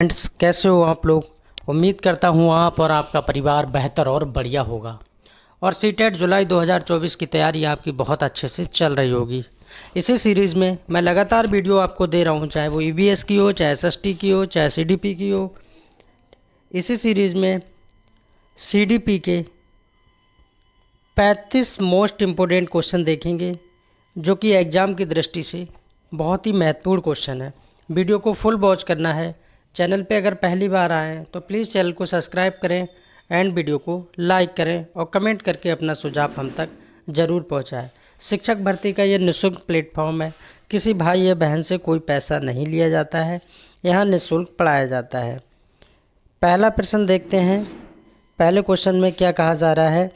Friends, कैसे हो आप लोग। उम्मीद करता हूँ आप और आपका परिवार बेहतर और बढ़िया होगा और सीटेट जुलाई 2024 की तैयारी आपकी बहुत अच्छे से चल रही होगी। इसी सीरीज़ में मैं लगातार वीडियो आपको दे रहा हूँ, चाहे वो ईवीएस की हो, चाहे एसएसटी की हो, चाहे सीडीपी की हो। इसी सीरीज़ में सीडीपी के 35 मोस्ट इम्पोर्टेंट क्वेश्चन देखेंगे जो कि एग्ज़ाम की दृष्टि से बहुत ही महत्वपूर्ण क्वेश्चन है। वीडियो को फुल वॉच करना है। चैनल पे अगर पहली बार आए हैं तो प्लीज़ चैनल को सब्सक्राइब करें एंड वीडियो को लाइक करें और कमेंट करके अपना सुझाव हम तक ज़रूर पहुंचाएं। शिक्षक भर्ती का ये निःशुल्क प्लेटफॉर्म है। किसी भाई या बहन से कोई पैसा नहीं लिया जाता है। यहाँ निःशुल्क पढ़ाया जाता है। पहला प्रश्न देखते हैं। पहले क्वेश्चन में क्या कहा जा रहा है।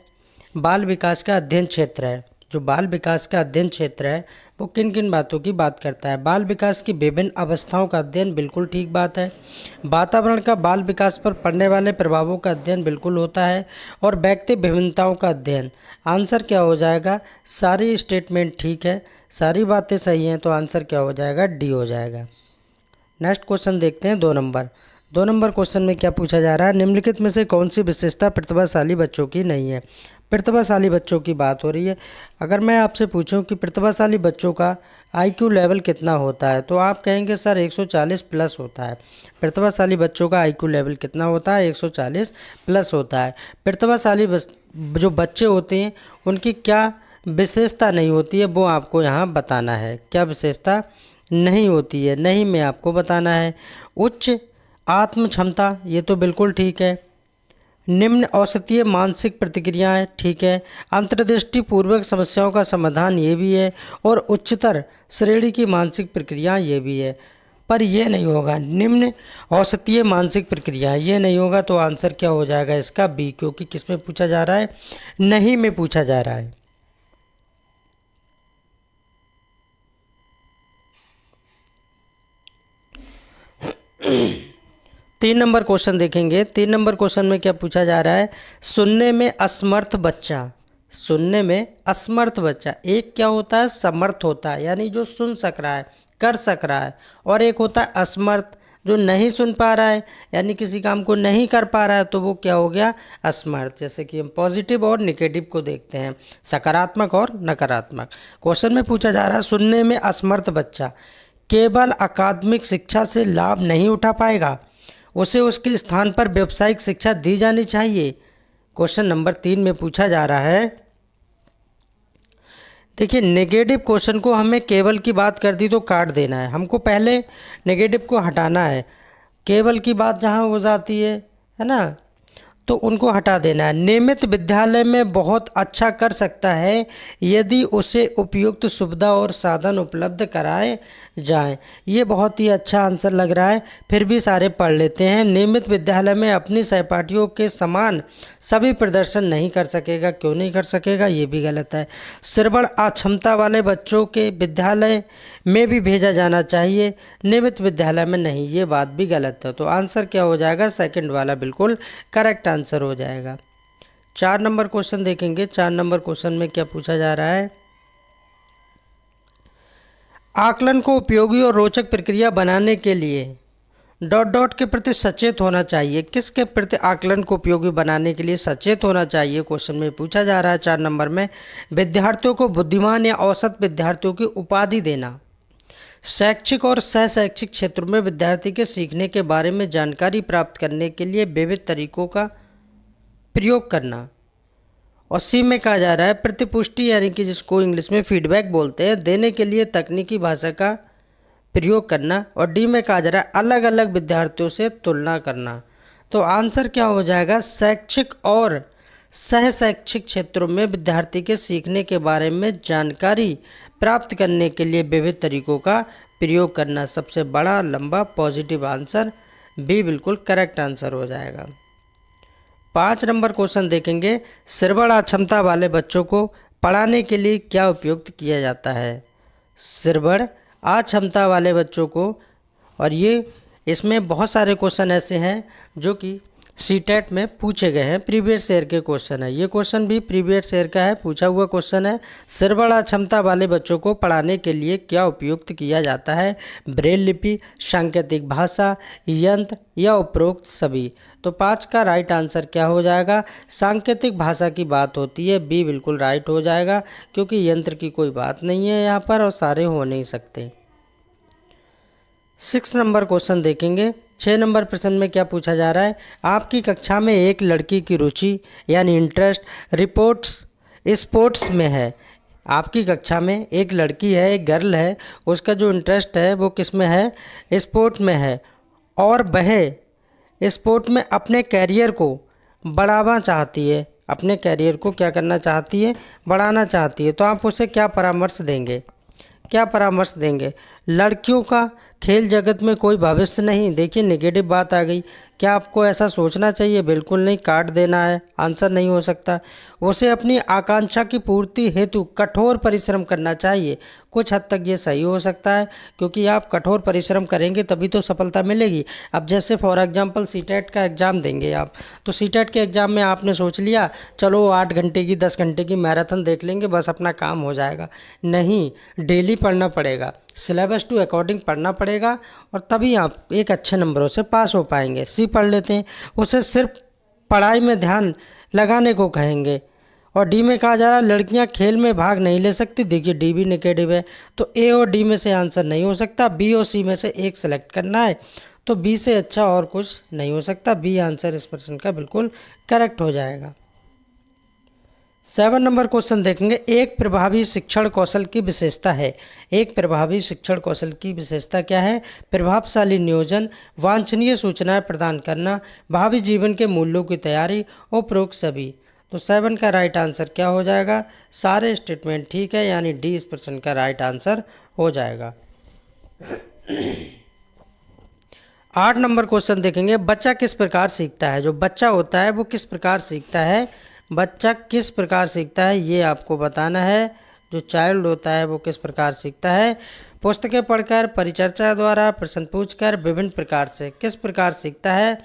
बाल विकास का अध्ययन क्षेत्र है। जो बाल विकास का अध्ययन क्षेत्र है वो किन किन बातों की बात करता है। बाल विकास की विभिन्न अवस्थाओं का अध्ययन, बिल्कुल ठीक बात है। वातावरण का बाल विकास पर पड़ने वाले प्रभावों का अध्ययन, बिल्कुल होता है। और व्यक्ति विभिन्नताओं का अध्ययन। आंसर क्या हो जाएगा। सारी स्टेटमेंट ठीक है, सारी बातें सही हैं, तो आंसर क्या हो जाएगा, डी हो जाएगा। नेक्स्ट क्वेश्चन देखते हैं। 2 नंबर क्वेश्चन में क्या पूछा जा रहा है। निम्नलिखित में से कौन सी विशेषता प्रतिभाशाली बच्चों की नहीं है। प्रतिभाशाली बच्चों की बात हो रही है। अगर मैं आपसे पूछूं कि प्रतिभाशाली बच्चों का आईक्यू लेवल कितना होता है तो आप कहेंगे सर 140 प्लस होता है। प्रतिभाशाली बच्चों का आईक्यू लेवल कितना होता है, 140 प्लस होता है। प्रतिभाशाली जो बच्चे होते हैं उनकी क्या विशेषता नहीं होती है वो आपको यहाँ बताना है। क्या विशेषता नहीं होती है, नहीं में आपको बताना है। उच्च आत्म क्षमता, ये तो बिल्कुल ठीक है। निम्न औसतीय मानसिक प्रतिक्रियाएं, ठीक है। अंतर्दृष्टि पूर्वक समस्याओं का समाधान, ये भी है। और उच्चतर श्रेणी की मानसिक प्रक्रियाएं, ये भी है। पर यह नहीं होगा, निम्न औसतीय मानसिक प्रक्रिया ये नहीं होगा। तो आंसर क्या हो जाएगा इसका, बी, क्योंकि किस में पूछा जा रहा है, नहीं में पूछा जा रहा है। तीन नंबर क्वेश्चन देखेंगे। 3 नंबर क्वेश्चन में क्या पूछा जा रहा है। सुनने में असमर्थ बच्चा, सुनने में असमर्थ बच्चा, एक क्या होता है, समर्थ होता है यानी जो सुन सक रहा है, कर सक रहा है। और एक होता है असमर्थ, जो नहीं सुन पा रहा है यानी किसी काम को नहीं कर पा रहा है, तो वो क्या हो गया, असमर्थ। जैसे कि हम पॉजिटिव और निगेटिव को देखते हैं, सकारात्मक और नकारात्मक। क्वेश्चन में पूछा जा रहा है सुनने में असमर्थ बच्चा केवल अकादमिक शिक्षा से लाभ नहीं उठा पाएगा, उसे उसके स्थान पर व्यावसायिक शिक्षा दी जानी चाहिए। क्वेश्चन नंबर 3 में पूछा जा रहा है। देखिए, नेगेटिव क्वेश्चन को हमें केवल की बात कर दी तो काट देना है, हमको पहले नेगेटिव को हटाना है। केवल की बात जहाँ हो जाती है ना, तो उनको हटा देना है। नियमित विद्यालय में बहुत अच्छा कर सकता है यदि उसे उपयुक्त सुविधा और साधन उपलब्ध कराए जाएं। ये बहुत ही अच्छा आंसर लग रहा है, फिर भी सारे पढ़ लेते हैं। नियमित विद्यालय में अपनी सहपाठियों के समान सभी प्रदर्शन नहीं कर सकेगा। क्यों नहीं कर सकेगा, ये भी गलत है। श्रवण अक्षमता वाले बच्चों के विद्यालय में भी भेजा जाना चाहिए, नियमित विद्यालय में नहीं, ये बात भी गलत है। तो आंसर क्या हो जाएगा, सेकंड वाला बिल्कुल करेक्ट आंसर हो जाएगा। 4 नंबर क्वेश्चन देखेंगे। 4 नंबर क्वेश्चन में क्या पूछा जा रहा है। आकलन को उपयोगी और रोचक प्रक्रिया बनाने के लिए डॉट डॉट के प्रति सचेत होना चाहिए। किसके प्रति आकलन को उपयोगी बनाने के लिए सचेत होना चाहिए, क्वेश्चन में पूछा जा रहा है। 4 नंबर में विद्यार्थियों को बुद्धिमान या औसत विद्यार्थियों की उपाधि देना, शैक्षिक और सह शैक्षिक क्षेत्रों में विद्यार्थी के सीखने के बारे में जानकारी प्राप्त करने के लिए विविध तरीकों का प्रयोग करना। और सी में कहा जा रहा है प्रतिपुष्टि यानी कि जिसको इंग्लिश में फीडबैक बोलते हैं, देने के लिए तकनीकी भाषा का प्रयोग करना। और डी में कहा जा रहा है अलग अलग विद्यार्थियों से तुलना करना। तो आंसर क्या हो जाएगा, शैक्षिक और सह शैक्षिक क्षेत्रों में विद्यार्थी के सीखने के बारे में जानकारी प्राप्त करने के लिए विविध तरीकों का प्रयोग करना। सबसे बड़ा लंबा पॉजिटिव आंसर बी बिल्कुल करेक्ट आंसर हो जाएगा। 5 नंबर क्वेश्चन देखेंगे। श्रवण अक्षमता वाले बच्चों को पढ़ाने के लिए क्या उपयुक्त किया जाता है। श्रवण अक्षमता वाले बच्चों को, और ये इसमें बहुत सारे क्वेश्चन ऐसे हैं जो कि सीटेट में पूछे गए हैं, प्रीवियस ईयर के क्वेश्चन है। ये क्वेश्चन भी प्रीवियस ईयर का है, पूछा हुआ क्वेश्चन है। श्रवण अक्षमता वाले बच्चों को पढ़ाने के लिए क्या उपयुक्त किया जाता है? ब्रेल लिपि, सांकेतिक भाषा, यंत्र या उपरोक्त सभी। तो 5 का राइट आंसर क्या हो जाएगा? सांकेतिक भाषा की बात होती है, बी बिल्कुल राइट हो जाएगा, क्योंकि यंत्र की कोई बात नहीं है यहाँ पर और सारे हो नहीं सकते। 6 नंबर क्वेश्चन देखेंगे। 6 नंबर प्रश्न में क्या पूछा जा रहा है? आपकी कक्षा में एक लड़की की रुचि यानी इंटरेस्ट स्पोर्ट्स में है। आपकी कक्षा में एक लड़की है, एक गर्ल है, उसका जो इंटरेस्ट है वो किस में है? स्पोर्ट में है, और वह स्पोर्ट में अपने कैरियर को बढ़ावा चाहती है। अपने कैरियर को क्या करना चाहती है? बढ़ाना चाहती है। तो आप उसे क्या परामर्श देंगे? क्या परामर्श देंगे? लड़कियों का खेल जगत में कोई भविष्य नहीं। देखिए, नेगेटिव बात आ गई। क्या आपको ऐसा सोचना चाहिए? बिल्कुल नहीं, काट देना है, आंसर नहीं हो सकता। उसे अपनी आकांक्षा की पूर्ति हेतु कठोर परिश्रम करना चाहिए। कुछ हद तक ये सही हो सकता है, क्योंकि आप कठोर परिश्रम करेंगे तभी तो सफलता मिलेगी। अब जैसे फॉर एग्जांपल सीटेट का एग्ज़ाम देंगे आप, तो सीटेट के एग्ज़ाम में आपने सोच लिया चलो 8 घंटे की 10 घंटे की मैराथन देख लेंगे, बस अपना काम हो जाएगा। नहीं, डेली पढ़ना पड़ेगा, सिलेबस टू अकॉर्डिंग पढ़ना पड़ेगा, और तभी आप एक अच्छे नंबरों से पास हो पाएंगे। सी पढ़ लेते हैं, उसे सिर्फ पढ़ाई में ध्यान लगाने को कहेंगे। और डी में कहा जा रहा है लड़कियां खेल में भाग नहीं ले सकती। देखिए, डी भी नेगेटिव है, तो ए और डी में से आंसर नहीं हो सकता, बी और सी में से एक सेलेक्ट करना है। तो बी से अच्छा और कुछ नहीं हो सकता, बी आंसर इस प्रश्न का बिल्कुल करेक्ट हो जाएगा। 7 नंबर क्वेश्चन देखेंगे। एक प्रभावी शिक्षण कौशल की विशेषता है। एक प्रभावी शिक्षण कौशल की विशेषता क्या है? प्रभावशाली नियोजन, वांछनीय सूचनाएं प्रदान करना, भावी जीवन के मूल्यों की तैयारी, उपरोक्त सभी। तो 7 का राइट आंसर क्या हो जाएगा? सारे स्टेटमेंट ठीक है, यानी डी इस प्रश्न का राइट आंसर हो जाएगा। 8 नंबर क्वेश्चन देखेंगे। बच्चा किस प्रकार सीखता है? जो बच्चा होता है वो किस प्रकार सीखता है? बच्चा किस प्रकार सीखता है ये आपको बताना है। जो चाइल्ड होता है वो किस प्रकार सीखता है? पुस्तकें पढ़कर, परिचर्चा द्वारा, प्रश्न पूछकर, विभिन्न प्रकार से। किस प्रकार सीखता है?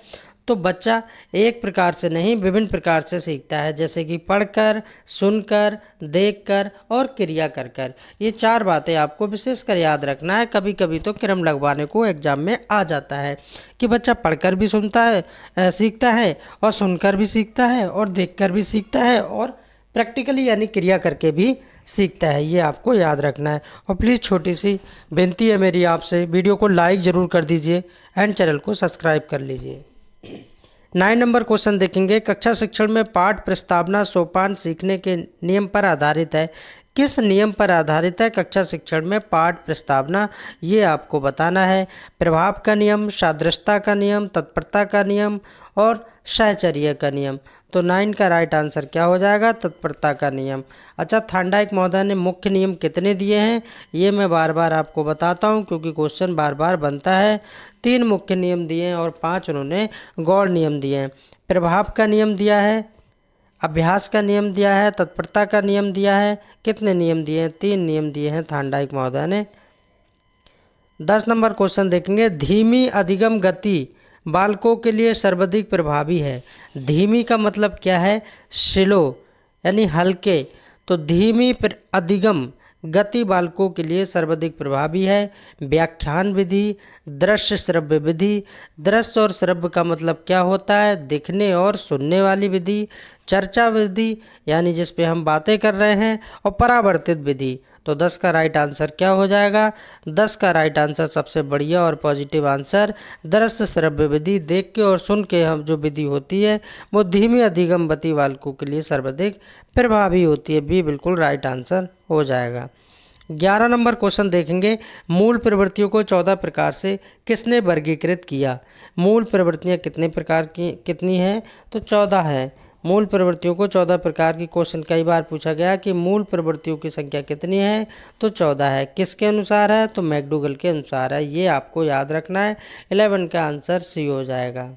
तो बच्चा एक प्रकार से नहीं, विभिन्न प्रकार से सीखता है, जैसे कि पढ़कर, सुनकर, देखकर और क्रिया कर कर। ये 4 बातें आपको विशेषकर याद रखना है। कभी कभी तो क्रम लगवाने को एग्जाम में आ जाता है कि बच्चा पढ़कर भी सुनता है, सीखता है, और सुनकर भी सीखता है, और देखकर भी सीखता है, और प्रैक्टिकली यानी क्रिया करके भी सीखता है। ये आपको याद रखना है। और प्लीज़ छोटी सी विनती है मेरी आपसे, वीडियो को लाइक ज़रूर कर दीजिए एंड चैनल को सब्सक्राइब कर लीजिए। 9 नंबर क्वेश्चन देखेंगे। कक्षा शिक्षण में पाठ प्रस्तावना सोपान सीखने के नियम पर आधारित है। किस नियम पर आधारित है कक्षा शिक्षण में पाठ प्रस्तावना? ये आपको बताना है। प्रभाव का नियम, सादृश्यता का नियम, तत्परता का नियम और साहचर्य का नियम। तो 9 का राइट आंसर क्या हो जाएगा? तत्परता का नियम। अच्छा, थांडाइक महोदय ने मुख्य नियम कितने दिए हैं? ये मैं बार बार आपको बताता हूँ, क्योंकि क्वेश्चन बार बार बनता है। 3 मुख्य नियम दिए हैं और 5 उन्होंने गौड़ नियम दिए हैं। प्रभाव का नियम दिया है, अभ्यास का नियम दिया है, तत्परता का नियम दिया है। कितने नियम दिए हैं? 3 नियम दिए हैं थांडाइक महोदय ने। 10 नंबर क्वेश्चन देखेंगे। धीमी अधिगम गति बालकों के लिए सर्वाधिक प्रभावी है। धीमी का मतलब क्या है? स्लो यानी हल्के। तो धीमी अधिगम गति बालकों के लिए सर्वाधिक प्रभावी है। व्याख्यान विधि, दृश्य श्रव्य विधि। दृश्य और श्रव्य का मतलब क्या होता है? दिखने और सुनने वाली विधि। चर्चा विधि यानी जिस पे हम बातें कर रहे हैं, और परावर्तित विधि। तो 10 का राइट आंसर क्या हो जाएगा? 10 का राइट आंसर सबसे बढ़िया और पॉजिटिव आंसर दृश्य श्रव्य विधि, देख के और सुन के हम जो विधि होती है वो धीमी अधिगम गति बालकों के लिए सर्वाधिक प्रभावी होती है। बी बिल्कुल राइट आंसर हो जाएगा। 11 नंबर क्वेश्चन देखेंगे। मूल प्रवृत्तियों को 14 प्रकार से किसने वर्गीकृत किया? मूल प्रवृत्तियाँ कितने प्रकार की कितनी हैं? तो 14 हैं। मूल प्रवृत्तियों को 14 प्रकार की। क्वेश्चन कई बार पूछा गया कि मूल प्रवृत्तियों की संख्या कितनी है? तो 14 है। किसके अनुसार है? तो मैकडूगल के अनुसार है। ये आपको याद रखना है। 11 का आंसर सी हो जाएगा।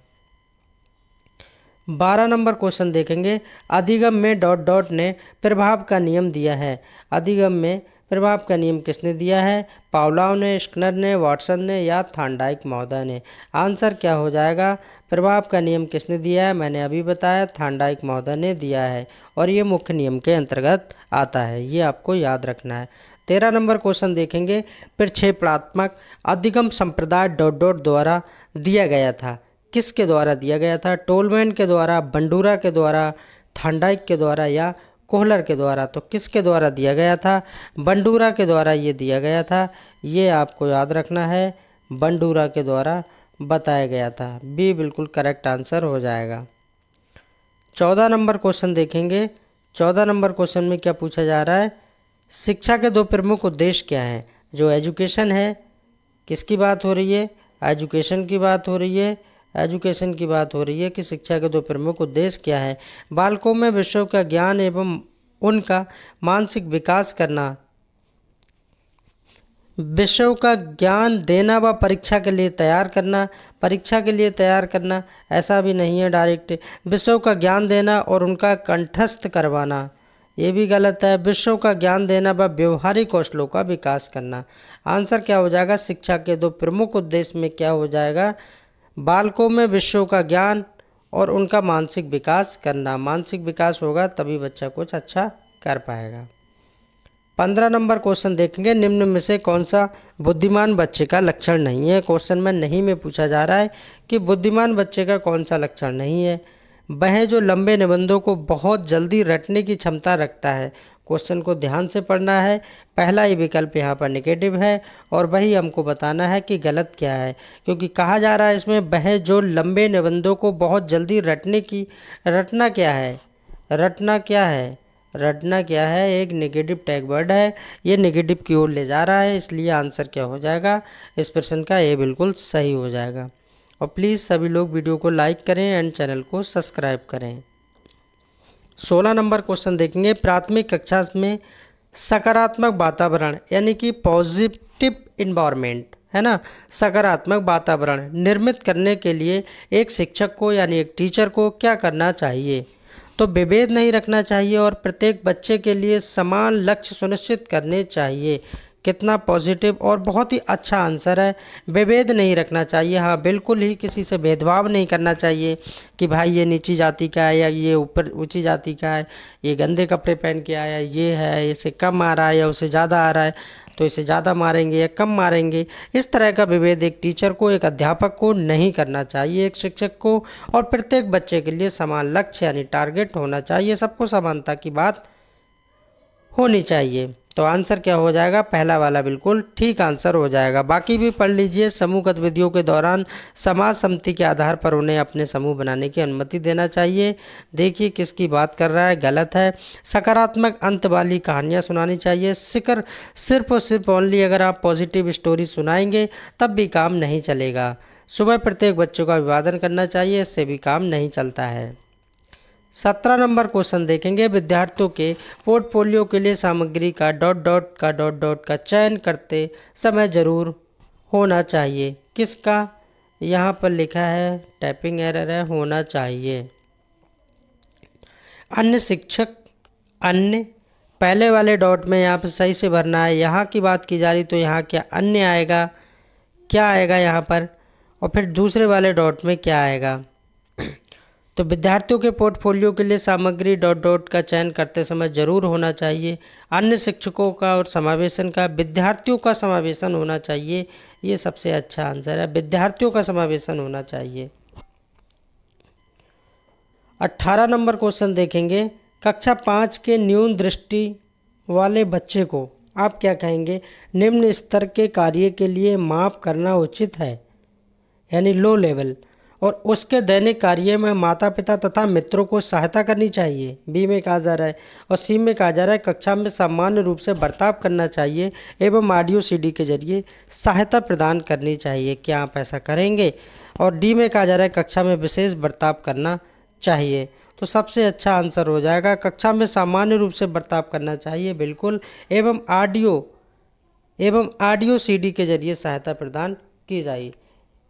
12 नंबर क्वेश्चन देखेंगे। अधिगम में डॉट डॉट ने प्रभाव का नियम दिया है। अधिगम में प्रभाव का नियम किसने दिया है? पावलोव ने, स्किनर ने, वाटसन ने या थॉर्नडाइक महोदय ने? आंसर क्या हो जाएगा? प्रभाव का नियम किसने दिया है? मैंने अभी बताया, थॉर्नडाइक महोदय ने दिया है और ये मुख्य नियम के अंतर्गत आता है, ये आपको याद रखना है। 13 नंबर क्वेश्चन देखेंगे। प्रक्षेपणात्मक अधिगम संप्रदाय डॉट डॉट द्वारा दिया गया था। किसके द्वारा दिया गया था? टोलमैन के द्वारा, बंडूरा के द्वारा, थॉर्नडाइक के द्वारा या कोहलर के द्वारा? तो किसके द्वारा दिया गया था? बंडूरा के द्वारा ये दिया गया था, ये आपको याद रखना है, बंडूरा के द्वारा बताया गया था। बी बिल्कुल करेक्ट आंसर हो जाएगा। 14 नंबर क्वेश्चन देखेंगे। 14 नंबर क्वेश्चन में क्या पूछा जा रहा है? शिक्षा के 2 प्रमुख उद्देश्य क्या हैं? जो एजुकेशन है, किसकी बात हो रही है? एजुकेशन की बात हो रही है। एजुकेशन की बात हो रही है कि शिक्षा के 2 प्रमुख उद्देश्य क्या है? बालकों में विषयों का ज्ञान एवं उनका मानसिक विकास करना, विषयों का ज्ञान देना व परीक्षा के लिए तैयार करना। परीक्षा के लिए तैयार करना ऐसा भी नहीं है डायरेक्ट, विषयों का ज्ञान देना और उनका कंठस्थ करवाना, ये भी गलत है। विषयों का ज्ञान देना व व्यवहारिक कौशलों का विकास करना। आंसर क्या हो जाएगा? शिक्षा के 2 प्रमुख उद्देश्य में क्या हो जाएगा? बालकों में विषयों का ज्ञान और उनका मानसिक विकास करना। मानसिक विकास होगा तभी बच्चा कुछ अच्छा कर पाएगा। 15 नंबर क्वेश्चन देखेंगे। निम्न में से कौन सा बुद्धिमान बच्चे का लक्षण नहीं है? क्वेश्चन में नहीं में पूछा जा रहा है कि बुद्धिमान बच्चे का कौन सा लक्षण नहीं है। वह जो लंबे निबंधों को बहुत जल्दी रटने की क्षमता रखता है। क्वेश्चन को ध्यान से पढ़ना है, पहला ही विकल्प यहाँ पर नेगेटिव है और वही हमको बताना है कि गलत क्या है, क्योंकि कहा जा रहा है इसमें वह जो लंबे निबंधों को बहुत जल्दी रटना क्या है? रटना क्या है? रटना क्या है? एक नेगेटिव टैग वर्ड है, ये नेगेटिव की ओर ले जा रहा है, इसलिए आंसर क्या हो जाएगा इस प्रश्न का? ये बिल्कुल सही हो जाएगा। और प्लीज़ सभी लोग वीडियो को लाइक करें एंड चैनल को सब्सक्राइब करें। 16 नंबर क्वेश्चन देखेंगे। प्राथमिक कक्षा में सकारात्मक वातावरण यानी कि पॉजिटिव इन्वायरमेंट है ना, सकारात्मक वातावरण निर्मित करने के लिए एक शिक्षक को यानी एक टीचर को क्या करना चाहिए? तो विभेद नहीं रखना चाहिए और प्रत्येक बच्चे के लिए समान लक्ष्य सुनिश्चित करने चाहिए। कितना पॉजिटिव और बहुत ही अच्छा आंसर है। विभेद नहीं रखना चाहिए, हाँ बिल्कुल ही किसी से भेदभाव नहीं करना चाहिए कि भाई ये नीची जाति का है या ये ऊपर ऊंची जाति का है, ये गंदे कपड़े पहन के आया, ये है इसे कम आ रहा है या उसे ज़्यादा आ रहा है तो इसे ज़्यादा मारेंगे या कम मारेंगे। इस तरह का विभेद एक टीचर को, एक अध्यापक को नहीं करना चाहिए, एक शिक्षक को। और प्रत्येक बच्चे के लिए समान लक्ष्य यानी टारगेट होना चाहिए, सबको समानता की बात होनी चाहिए। तो आंसर क्या हो जाएगा? पहला वाला बिल्कुल ठीक आंसर हो जाएगा। बाकी भी पढ़ लीजिए। समूह गतिविधियों के दौरान समाज सम्मति के आधार पर उन्हें अपने समूह बनाने की अनुमति देना चाहिए। देखिए किसकी बात कर रहा है, गलत है। सकारात्मक अंत वाली कहानियाँ सुनानी चाहिए। सिर्फ और सिर्फ ओनली अगर आप पॉजिटिव स्टोरी सुनाएंगे तब भी काम नहीं चलेगा। सुबह प्रत्येक बच्चों का अभिवादन करना चाहिए, इससे भी काम नहीं चलता है। 17 नंबर क्वेश्चन देखेंगे। विद्यार्थियों के पोर्टफोलियो के लिए सामग्री का डॉट डॉट का चयन करते समय जरूर होना चाहिए। किसका? यहाँ पर लिखा है, टाइपिंग एरर है, होना चाहिए। अन्य शिक्षक, अन्य पहले वाले डॉट में यहाँ पर सही से भरना है। यहाँ की बात की जा रही तो यहाँ क्या अन्य आएगा, क्या आएगा यहाँ पर, और फिर दूसरे वाले डॉट में क्या आएगा? तो विद्यार्थियों के पोर्टफोलियो के लिए सामग्री डॉट डॉट का चयन करते समय जरूर होना चाहिए। अन्य शिक्षकों का और समावेशन का, विद्यार्थियों का समावेशन होना चाहिए, ये सबसे अच्छा आंसर है, विद्यार्थियों का समावेशन होना चाहिए। 18 नंबर क्वेश्चन देखेंगे। कक्षा 5 के न्यून दृष्टि वाले बच्चे को आप क्या कहेंगे? निम्न स्तर के कार्य के लिए माप करना उचित है यानी लो लेवल, और उसके दैनिक कार्य में माता पिता तथा मित्रों को सहायता करनी चाहिए, बी में कहा जा रहा है। और सी में कहा जा रहा है कक्षा में सामान्य रूप से बर्ताव करना चाहिए एवं ऑडियो सीडी के जरिए सहायता प्रदान करनी चाहिए। क्या आप ऐसा करेंगे? और डी में कहा जा रहा है कक्षा में विशेष बर्ताव करना चाहिए। तो सबसे अच्छा आंसर हो जाएगा कक्षा में सामान्य रूप से बर्ताव करना चाहिए, बिल्कुल, एवं ऑडियो सीडी के जरिए सहायता प्रदान की जाए।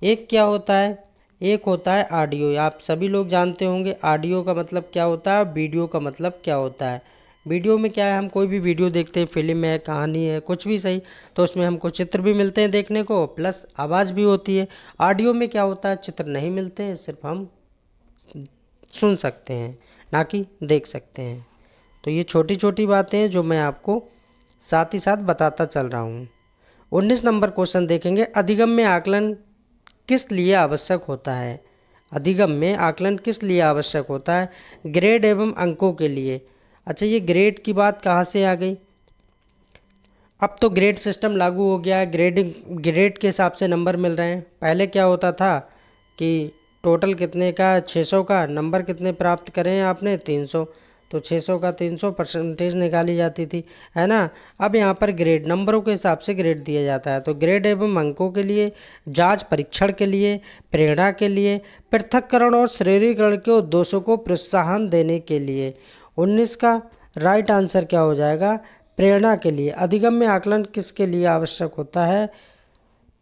एक क्या होता है? एक होता है ऑडियो। आप सभी लोग जानते होंगे ऑडियो का मतलब क्या होता है, वीडियो का मतलब क्या होता है। वीडियो में क्या है, हम कोई भी वीडियो देखते हैं, फिल्म है, कहानी है, कुछ भी सही, तो उसमें हमको चित्र भी मिलते हैं देखने को, प्लस आवाज़ भी होती है। ऑडियो में क्या होता है, चित्र नहीं मिलते हैं, सिर्फ हम सुन सकते हैं, ना कि देख सकते हैं। तो ये छोटी छोटी बातें हैं जो मैं आपको साथ ही साथ बताता चल रहा हूँ। 19 नंबर क्वेश्चन देखेंगे, अधिगम में आकलन किस लिए आवश्यक होता है। अधिगम में आकलन किस लिए आवश्यक होता है, ग्रेड एवं अंकों के लिए। अच्छा, ये ग्रेड की बात कहाँ से आ गई, अब तो ग्रेड सिस्टम लागू हो गया है, ग्रेड के हिसाब से नंबर मिल रहे हैं। पहले क्या होता था कि टोटल कितने का, 600 का, नंबर कितने प्राप्त करें आपने, 300, तो 600 का 300 परसेंटेज निकाली जाती थी, है ना। अब यहाँ पर ग्रेड नंबरों के हिसाब से ग्रेड दिया जाता है। तो ग्रेड एवं अंकों के लिए, जांच परीक्षण के लिए, प्रेरणा के लिए, पृथक्करण और श्रेणीकरण के उद्देश्यों को प्रोत्साहन देने के लिए। 19 का राइट आंसर क्या हो जाएगा, प्रेरणा के लिए। अधिगम में आकलन किसके लिए आवश्यक होता है,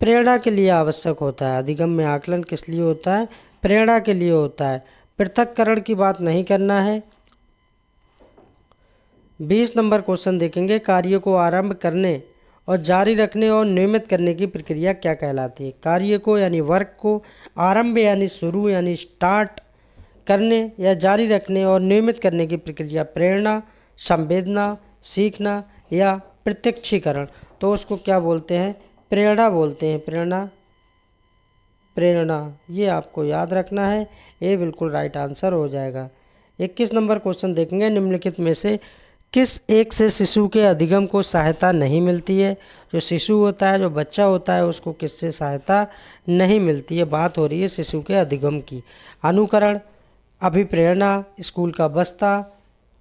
प्रेरणा के लिए आवश्यक होता है। अधिगम में आकलन किस लिए होता है, प्रेरणा के लिए होता है। पृथक्करण की बात नहीं करना है। 20 नंबर क्वेश्चन देखेंगे, कार्य को आरंभ करने और जारी रखने और नियमित करने की प्रक्रिया क्या कहलाती है। कार्य को यानी वर्क को, आरंभ यानी शुरू यानी स्टार्ट करने या जारी रखने और नियमित करने की प्रक्रिया प्रेरणा, संवेदना, सीखना या प्रत्यक्षीकरण, तो उसको क्या बोलते हैं, प्रेरणा बोलते हैं। प्रेरणा, प्रेरणा, ये आपको याद रखना है, ये बिल्कुल राइट आंसर हो जाएगा। 21 नंबर क्वेश्चन देखेंगे, निम्नलिखित में से किस एक से शिशु के अधिगम को सहायता नहीं मिलती है। जो शिशु होता है, जो बच्चा होता है, उसको किससे सहायता नहीं मिलती है। बात हो रही है शिशु के अधिगम की। अनुकरण, अभिप्रेरणा, स्कूल का बस्ता,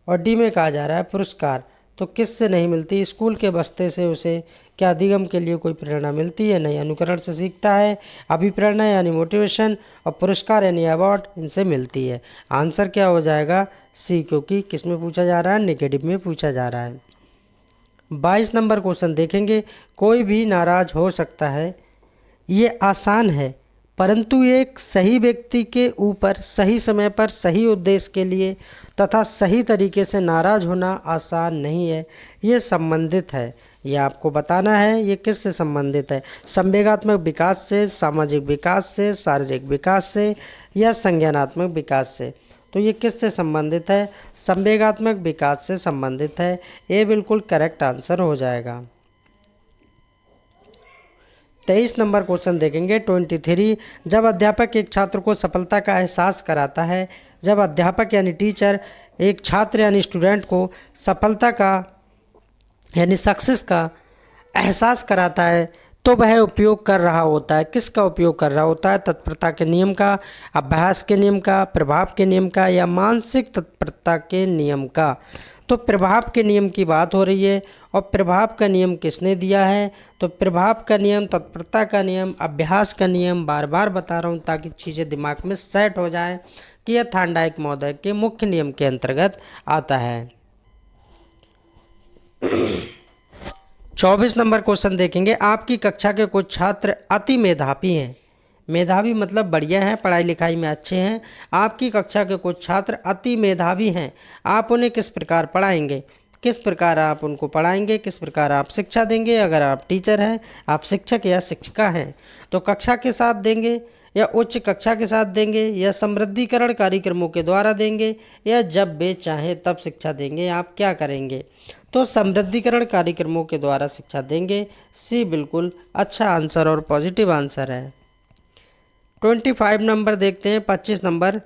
और डी में कहा जा रहा है पुरस्कार। तो किससे नहीं मिलती, स्कूल के बस्ते से उसे क्या अधिगम के लिए कोई प्रेरणा मिलती है, नहीं। अनुकरण से सीखता है, अभिप्रेरणा यानी मोटिवेशन, और पुरस्कार यानी अवार्ड, इनसे मिलती है। आंसर क्या हो जाएगा, सी, क्योंकि किस में पूछा जा रहा है, नेगेटिव में पूछा जा रहा है। 22 नंबर क्वेश्चन देखेंगे, कोई भी नाराज हो सकता है, ये आसान है, परंतु एक सही व्यक्ति के ऊपर सही समय पर सही उद्देश्य के लिए तथा सही तरीके से नाराज होना आसान नहीं है। ये संबंधित है, ये आपको बताना है ये किससे संबंधित है, संवेगात्मक विकास से, सामाजिक विकास से, शारीरिक विकास से, या संज्ञानात्मक विकास से। तो ये किससे संबंधित है, संवेगात्मक विकास से संबंधित है। ये बिल्कुल करेक्ट आंसर हो जाएगा। 23 नंबर क्वेश्चन देखेंगे, 23, जब अध्यापक एक छात्र को सफलता का एहसास कराता है, जब अध्यापक यानी टीचर एक छात्र यानी स्टूडेंट को सफलता का यानी सक्सेस का एहसास कराता है, तो वह उपयोग कर रहा होता है, किसका उपयोग कर रहा होता है, तत्परता के नियम का, अभ्यास के नियम का, प्रभाव के नियम का, या मानसिक तत्परता के नियम का। तो प्रभाव के नियम की बात हो रही है, और प्रभाव का नियम किसने दिया है, तो प्रभाव का नियम, तत्परता का नियम, अभ्यास का नियम, बार बार बता रहा हूँ ताकि चीज़ें दिमाग में सेट हो जाए कि यह थार्नडाइक महोदय के मुख्य नियम के अंतर्गत आता है। 24 नंबर क्वेश्चन देखेंगे, आपकी कक्षा के कुछ छात्र अति मेधावी हैं, मेधावी मतलब बढ़िया हैं, पढ़ाई लिखाई में अच्छे हैं। आपकी कक्षा के कुछ छात्र अति मेधावी हैं, आप उन्हें किस प्रकार पढ़ाएंगे, किस प्रकार आप उनको पढ़ाएंगे, किस प्रकार आप शिक्षा देंगे। अगर आप टीचर हैं, आप शिक्षक या शिक्षिका हैं, तो कक्षा के साथ देंगे, या उच्च कक्षा के साथ देंगे, या समृद्धिकरण कार्यक्रमों के द्वारा देंगे, या जब वे चाहें तब शिक्षा देंगे, आप क्या करेंगे। तो समृद्धिकरण कार्यक्रमों के द्वारा शिक्षा देंगे, सी बिल्कुल अच्छा आंसर और पॉजिटिव आंसर है। 25 नंबर देखते हैं, 25 नंबर,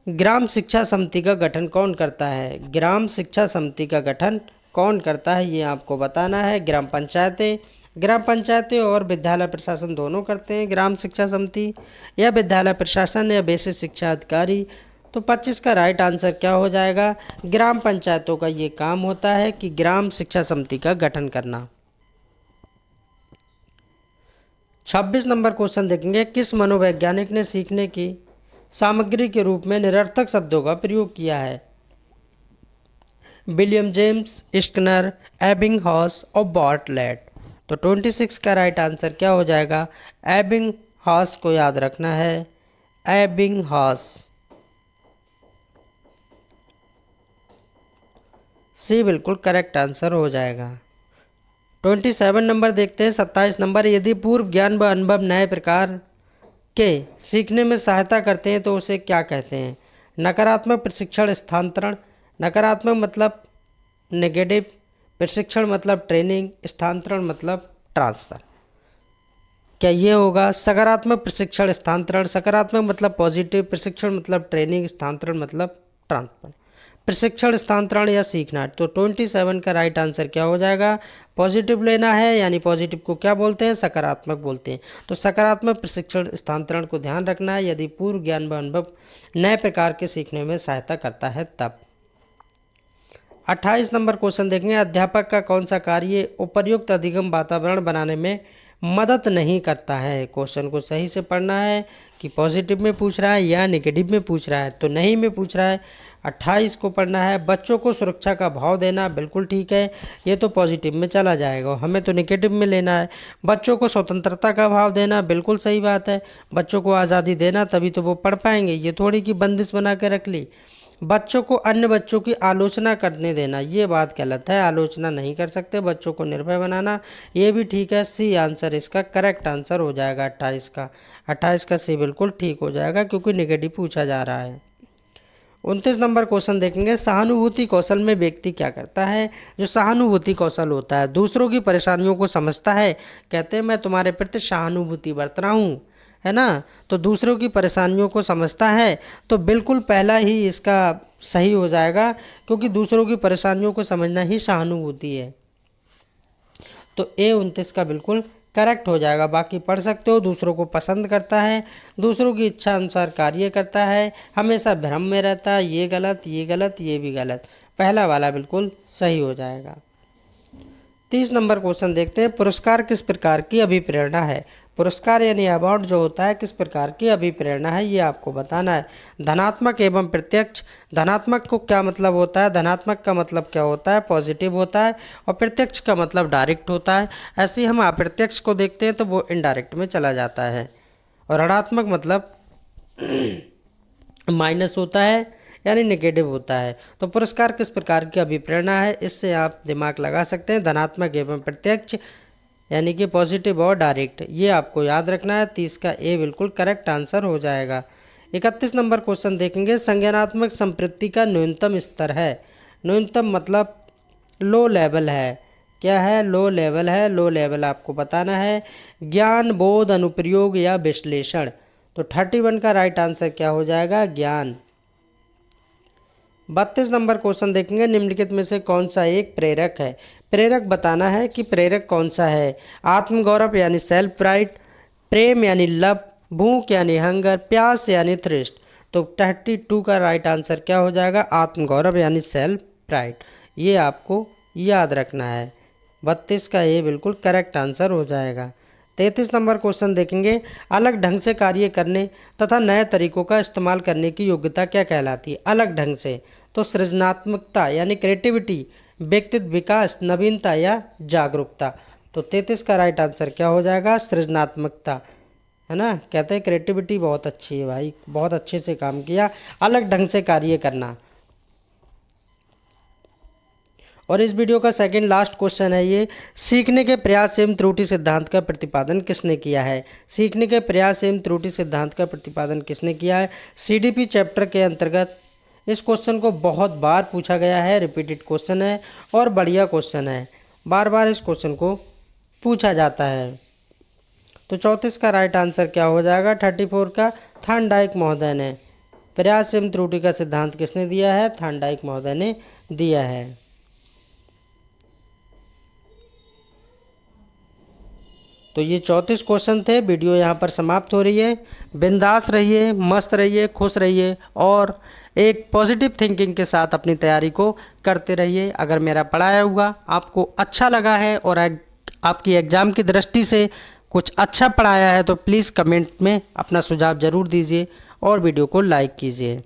ग्राम शिक्षा समिति का गठन कौन करता है। ग्राम शिक्षा समिति का गठन कौन करता है, ये आपको बताना है। ग्राम पंचायतें और विद्यालय प्रशासन दोनों करते हैं ग्राम शिक्षा समिति, या विद्यालय प्रशासन या बेसिक शिक्षा अधिकारी। तो 25 का राइट आंसर क्या हो जाएगा, ग्राम पंचायतों का ये काम होता है कि ग्राम शिक्षा समिति का गठन करना। 26 नंबर क्वेश्चन देखेंगे, किस मनोवैज्ञानिक ने सीखने की सामग्री के रूप में निरर्थक शब्दों का प्रयोग किया है। विलियम जेम्स, स्किनर, एबिंगहॉस और बार्टलेट। तो 26 का राइट आंसर क्या हो जाएगा, एबिंगहॉस को याद रखना है, एबिंगहॉस। सी बिल्कुल करेक्ट आंसर हो जाएगा। 27 नंबर देखते हैं। 27 नंबर, यदि पूर्व ज्ञान व अनुभव नए प्रकार के सीखने में सहायता करते हैं तो उसे क्या कहते हैं? नकारात्मक प्रशिक्षण स्थानांतरण। नकारात्मक मतलब नेगेटिव, प्रशिक्षण मतलब ट्रेनिंग, स्थानांतरण मतलब ट्रांसफर। क्या ये होगा? सकारात्मक प्रशिक्षण स्थानांतरण। सकारात्मक मतलब पॉजिटिव, प्रशिक्षण मतलब ट्रेनिंग, स्थानांतरण मतलब ट्रांसफर। प्रशिक्षण, स्थानांतरण या सीखना। तो 27 का राइट आंसर क्या हो जाएगा? पॉजिटिव लेना है, यानी पॉजिटिव को क्या बोलते हैं? सकारात्मक बोलते हैं। तो सकारात्मक प्रशिक्षण स्थानांतरण को ध्यान रखना है, यदि पूर्व ज्ञान व अनुभव नए प्रकार के सीखने में सहायता करता है तब। 28 नंबर क्वेश्चन देखेंगे। अध्यापक का कौन सा कार्य उपर्युक्त अधिगम वातावरण बनाने में मदद नहीं करता है? क्वेश्चन को सही से पढ़ना है कि पॉजिटिव में पूछ रहा है या नेगेटिव में पूछ रहा है। तो नहीं में पूछ रहा है, 28 को पढ़ना है। बच्चों को सुरक्षा का भाव देना, बिल्कुल ठीक है, ये तो पॉजिटिव में चला जाएगा, हमें तो नेगेटिव में लेना है। बच्चों को स्वतंत्रता का भाव देना, बिल्कुल सही बात है, बच्चों को आज़ादी देना तभी तो वो पढ़ पाएंगे, ये थोड़ी कि बंदिश बना के रख ली। बच्चों को अन्य बच्चों की आलोचना करने देना, ये बात गलत है, आलोचना नहीं कर सकते, बच्चों को निर्भय बनाना, ये भी ठीक है। सी आंसर इसका करेक्ट आंसर हो जाएगा 28 का। 28 का सी बिल्कुल ठीक हो जाएगा क्योंकि नेगेटिव पूछा जा रहा है। 29 नंबर क्वेश्चन देखेंगे। सहानुभूति कौशल में व्यक्ति क्या करता है? जो सहानुभूति कौशल होता है, दूसरों की परेशानियों को समझता है। कहते हैं मैं तुम्हारे प्रति सहानुभूति बरत रहा हूँ, है ना, तो दूसरों की परेशानियों को समझता है, तो बिल्कुल पहला ही इसका सही हो जाएगा, क्योंकि दूसरों की परेशानियों को समझना ही सहानुभूति है। तो ए 29 का बिल्कुल करेक्ट हो जाएगा। बाकी पढ़ सकते हो। दूसरों को पसंद करता है, दूसरों की इच्छा अनुसार कार्य करता है, हमेशा भ्रम में रहता है, ये गलत, ये गलत, ये भी गलत। पहला वाला बिल्कुल सही हो जाएगा। 30 नंबर क्वेश्चन देखते हैं। पुरस्कार किस प्रकार की अभिप्रेरणा है? पुरस्कार यानी अवार्ड जो होता है किस प्रकार की अभिप्रेरणा है, ये आपको बताना है। धनात्मक एवं प्रत्यक्ष। धनात्मक को क्या मतलब होता है? धनात्मक का मतलब क्या होता है? पॉजिटिव होता है, और प्रत्यक्ष का मतलब डायरेक्ट होता है। ऐसे ही हम अप्रत्यक्ष को देखते हैं तो वो इनडायरेक्ट में चला जाता है। और ऋणात्मक मतलब माइनस होता है, यानी नेगेटिव होता है। तो पुरस्कार किस प्रकार की अभिप्रेरणा है, इससे आप दिमाग लगा सकते हैं। धनात्मक एवं प्रत्यक्ष, यानी कि पॉजिटिव और डायरेक्ट, ये आपको याद रखना है। 30 का ए बिल्कुल करेक्ट आंसर हो जाएगा। 31 नंबर क्वेश्चन देखेंगे। संज्ञानात्मक संपत्ति का न्यूनतम स्तर है। न्यूनतम मतलब लो लेवल है। क्या है? लो लेवल है। लो लेवल आपको बताना है। ज्ञान, बोध, अनुप्रयोग या विश्लेषण। तो 31 का राइट आंसर क्या हो जाएगा? ज्ञान। 32 नंबर क्वेश्चन देखेंगे। निम्नलिखित में से कौन सा एक प्रेरक है? प्रेरक बताना है कि प्रेरक कौन सा है। आत्मगौरव यानी सेल्फ प्राइड, प्रेम यानी लव, भूख यानी हंगर, प्यास यानी थ्रिस्ट। तो 32 का राइट आंसर क्या हो जाएगा? आत्मगौरव यानी सेल्फ प्राइड। ये आपको याद रखना है। 32 का ये बिल्कुल करेक्ट आंसर हो जाएगा। 33 नंबर क्वेश्चन देखेंगे। अलग ढंग से कार्य करने तथा नए तरीकों का इस्तेमाल करने की योग्यता क्या कहलाती है? अलग ढंग से, तो सृजनात्मकता यानी क्रिएटिविटी, व्यक्तित्व विकास, नवीनता या जागरूकता। तो 33 का राइट आंसर क्या हो जाएगा? सृजनात्मकता, है ना। कहते हैं क्रिएटिविटी बहुत अच्छी है भाई, बहुत अच्छे से काम किया, अलग ढंग से कार्य करना। और इस वीडियो का सेकंड लास्ट क्वेश्चन है ये। सीखने के प्रयास एवं त्रुटि सिद्धांत का प्रतिपादन किसने किया है? सीखने के प्रयास एवं त्रुटि सिद्धांत का प्रतिपादन किसने किया है? सीडीपी चैप्टर के अंतर्गत। इस क्वेश्चन को बहुत बार पूछा गया है, रिपीटेड क्वेश्चन है और बढ़िया क्वेश्चन है, बार बार इस क्वेश्चन को पूछा जाता है। तो 34 का राइट आंसर क्या हो जाएगा? 34 का थॉर्नडाइक महोदय ने। प्रयास एवं त्रुटि का सिद्धांत किसने दिया है? थॉर्नडाइक महोदय ने दिया है। तो ये 34 क्वेश्चन थे। वीडियो यहाँ पर समाप्त हो रही है। बिंदास रहिए, मस्त रहिए, खुश रहिए और एक पॉजिटिव थिंकिंग के साथ अपनी तैयारी को करते रहिए। अगर मेरा पढ़ाया हुआ आपको अच्छा लगा है और आपकी एग्ज़ाम की दृष्टि से कुछ अच्छा पढ़ाया है तो प्लीज़ कमेंट में अपना सुझाव ज़रूर दीजिए और वीडियो को लाइक कीजिए।